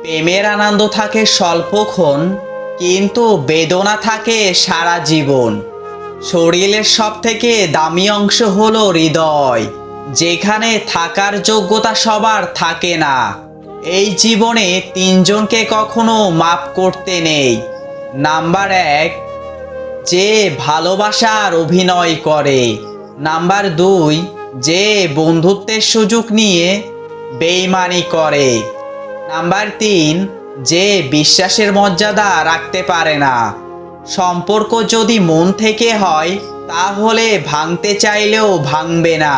প্রেমের আনন্দ থাকে স্বল্পক্ষণ, কিন্তু বেদনা থাকে সারা জীবন। শরীরের সব থেকে দামি অংশ হলো হৃদয়, যেখানে থাকার যোগ্যতা সবার থাকে না। এই জীবনে তিনজনকে কখনো মাপ করতে নেই। নাম্বার 1, যে ভালোবাসার অভিনয় করে। নাম্বার 2, যে বন্ধুত্বের সুযোগ নিয়ে বেইমানি করে। নাম্বার 3, যে বিশ্বাসের মর্যাদা রাখতে পারে না। সম্পর্ক যদি মন থেকে হয় তাহলে ভাঙতে চাইলেও ভাঙবে না,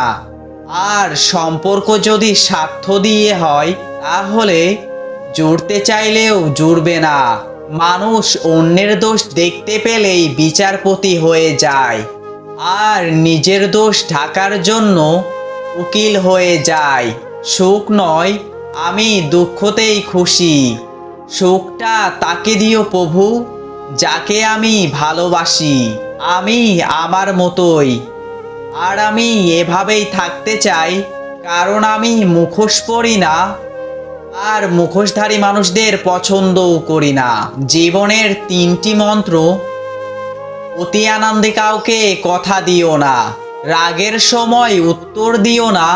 আর সম্পর্ক যদি স্বার্থ দিয়ে হয় তাহলে জুড়তে চাইলেও জুড়বে না। মানুষ অন্যের দোষ দেখতে পেলেই বিচারপতি হয়ে যায়, আর নিজের দোষ ঢাকার জন্য উকিল হয়ে যায়। সুখ নয়, আমি দুঃখতেই খুশি। সুখটা তাকে দিও প্রভু, যাকে আমি ভালোবাসি। আমি আমার মতোই, আর আমি এভাবেই থাকতে চাই, কারণ আমি মুখোশ পরি না, আর মুখোশধারী মানুষদের পছন্দও করি না। জীবনের 3টি মন্ত্র। অতি আনন্দে কাউকে কথা দিও না, রাগের সময় উত্তর দিও না,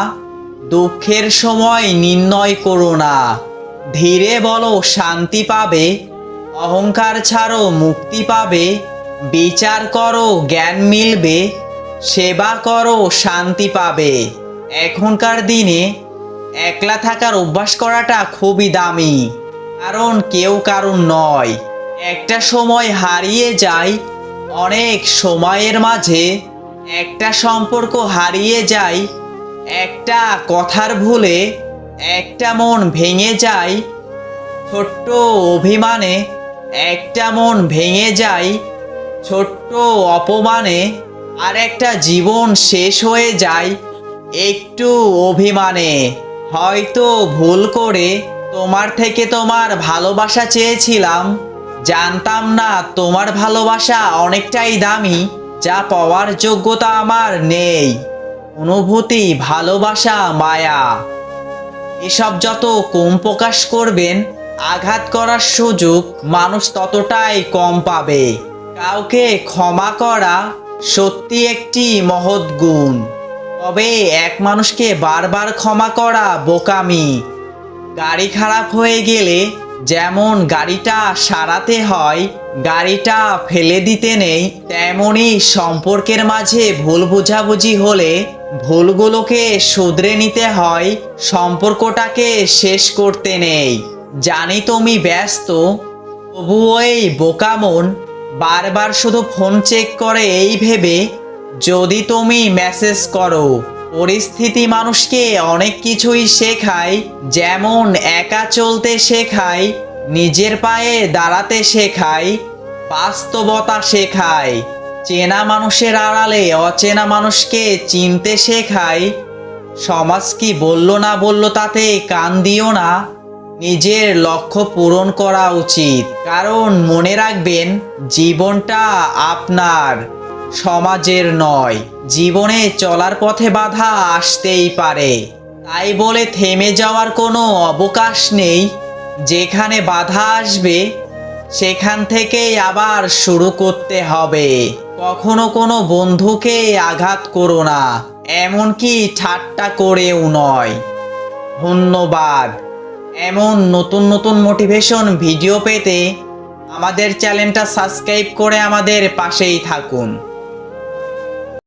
দুঃখের সময় নির্ণয় করো না। ধীরে বলো শান্তি পাবে, অহংকার ছাড়ো মুক্তি পাবে। বিচার করো জ্ঞান মিলবে, সেবা করো শান্তি পাবে। এখনকার দিনে একলা থাকার অভ্যাস করাটা খুবই দামি, কারণ কেউ কারণ নয়। একটা সময় হারিয়ে যায়, অনেক সময়ের মাঝে একটা সম্পর্ক হারিয়ে যায়। একটা কথার ভুলে একটা মন ভেঙে যায়, ছোট্ট অভিমানে একটা মন ভেঙে যায়, ছোট্ট অপমানে আর একটা জীবন শেষ হয়ে যায় একটু অভিমানে। হয়তো ভুল করে তোমার থেকে তোমার ভালোবাসা চেয়েছিলাম, জানতাম না তোমার ভালোবাসা অনেকটাই দামি, যা পাওয়ার যোগ্যতা আমার নেই। অনুভূতি, ভালোবাসা, মায়া, এসব যত কম প্রকাশ করবেন, আঘাত করার সুযোগ মানুষ ততটাই কম পাবে। কাউকে ক্ষমা করা সত্যি একটি মহৎ গুণ, তবে এক মানুষকে বারবার ক্ষমা করা বোকামি। গাড়ি খারাপ হয়ে গেলে যেমন গাড়িটা সারাতে হয়, গাড়িটা ফেলে দিতে নেই, তেমনি সম্পর্কের মাঝে ভুল বোঝাবুঝি হলে ভুলগুলোকে শুধরে নিতে হয়, সম্পর্কটাকে শেষ করতে নেই। জানি তুমি ব্যস্ত, তবুও এই বোকা মন বারবার শুধু ফোন চেক করে এই ভেবে যদি তুমি মেসেজ করো। পরিস্থিতি মানুষকে অনেক কিছুই শেখায়, যেমন একা চলতে শেখায়, নিজের পায়ে দাঁড়াতে শেখায়, বাস্তবতা শেখায়, চেনা মানুষের আড়ালে অচেনা মানুষকে চিনতে শেখায়। সমাজ কি বলল না বলল তাতে কান দিও না, নিজের লক্ষ্য পূরণ করা উচিত। কারণ মনে রাখবেন, জীবনটা আপনার, সমাজের নয়। জীবনে চলার পথে বাধা আসতেই পারে, তাই বলে থেমে যাওয়ার কোনো অবকাশ নেই। যেখানে বাধা আসবে সেখান থেকেই আবার শুরু করতে হবে। কখনো কোনো বন্ধুকে আঘাত করো না, এমনকি ঠাট্টা করেও নয়। ধন্যবাদ। এমন নতুন নতুন মোটিভেশন ভিডিও পেতে আমাদের চ্যানেলটা সাবস্ক্রাইব করে আমাদের পাশেই থাকুন।